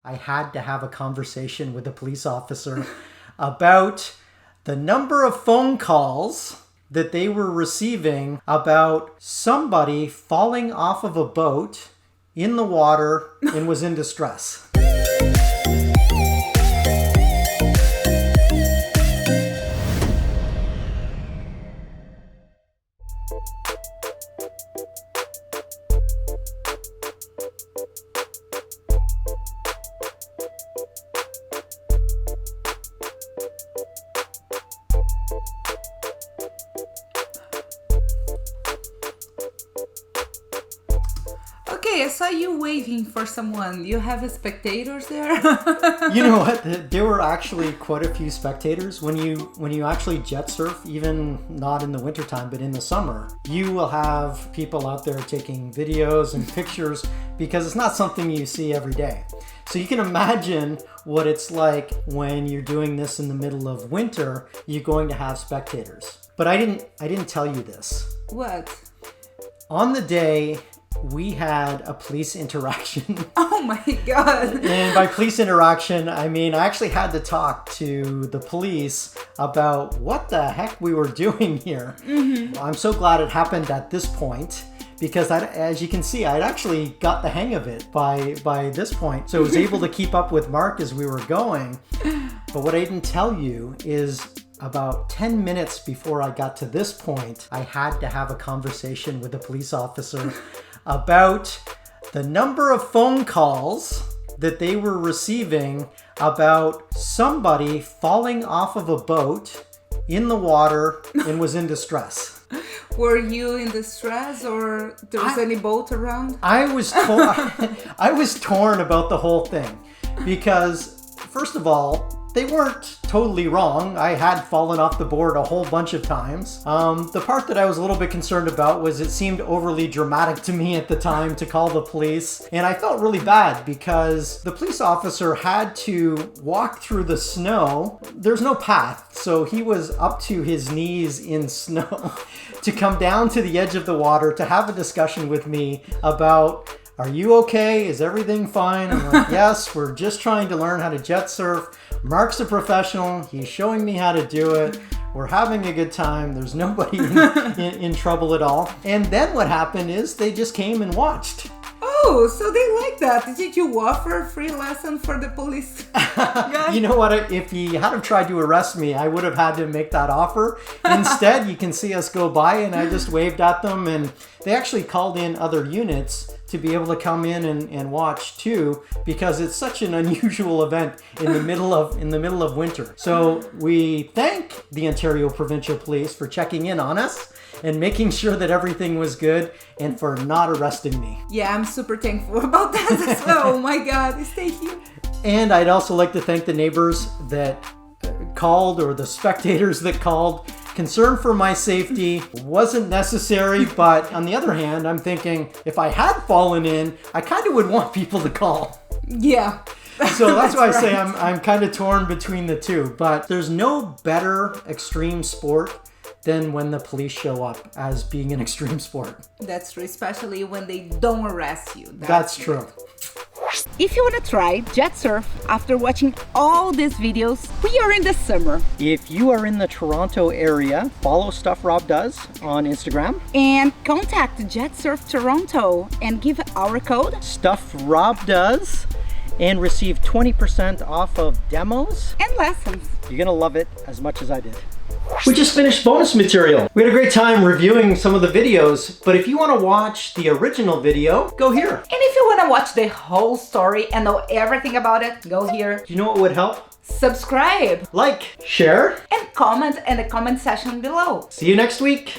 I had to have a conversation with a police officer about the number of phone calls that they were receiving about somebody falling off of a boat in the water and was in distress. Okay, I saw you waving for someone. You have spectators there? You know what? There were actually quite a few spectators. When you actually jet surf, even not in the wintertime, but in the summer, you will have people out there taking videos and pictures because it's not something you see every day. So you can imagine what it's like when you're doing this in the middle of winter, you're going to have spectators. But I didn't tell you this. What? On the day, we had a police interaction. Oh my God. And by police interaction, I mean, I actually had to talk to the police about what the heck we were doing here. Mm-hmm. I'm so glad it happened at this point because as you can see, I'd actually got the hang of it by this point. So I was able to keep up with Mark as we were going. But what I didn't tell you is about 10 minutes before I got to this point, I had to have a conversation with a police officer about the number of phone calls that they were receiving about somebody falling off of a boat in the water and was in distress. Were you in distress or there was any boat around? I was torn about the whole thing because, first of all, they weren't totally wrong. I had fallen off the board a whole bunch of times. The part that I was a little bit concerned about was it seemed overly dramatic to me at the time to call the police. And I felt really bad because the police officer had to walk through the snow. There's no path, so he was up to his knees in snow to come down to the edge of the water to have a discussion with me about, are you okay? Is everything fine? I'm like, yes, we're just trying to learn how to jet surf. Mark's a professional. He's showing me how to do it. We're having a good time. There's nobody in trouble at all. And then what happened is they just came and watched. Oh, so they like that. Did you offer a free lesson for the police guy? You know what? If he had tried to arrest me, I would have had to make that offer. Instead, you can see us go by and I just waved at them. And they actually called in other units to be able to come in and watch too, because it's such an unusual event in the middle of winter. So we thank the Ontario Provincial Police for checking in on us and making sure that everything was good and for not arresting me. Yeah, I'm super thankful about that as well. Oh my God, thank you. And I'd also like to thank the neighbors that called, or the spectators that called. Concern for my safety wasn't necessary, but on the other hand, I'm thinking if I had fallen in, I kind of would want people to call. Yeah. So that's why I say I'm kind of torn between the two. But there's no better extreme sport than when the police show up as being an extreme sport. That's true, especially when they don't arrest you. That's true. If you want to try jet surf after watching all these videos, we are in the summer. If you are in the Toronto area, follow Stuff Rob Does on Instagram. And contact JETSURF Toronto and give our code Stuff Rob Does and receive 20% off of demos and lessons. You're gonna love it as much as I did. We just finished bonus material. We had a great time reviewing some of the videos, but if you want to watch the original video, go here. And if you want to watch the whole story and know everything about it, go here. Do you know what would help? Subscribe, like, share, and comment in the comment section below. See you next week.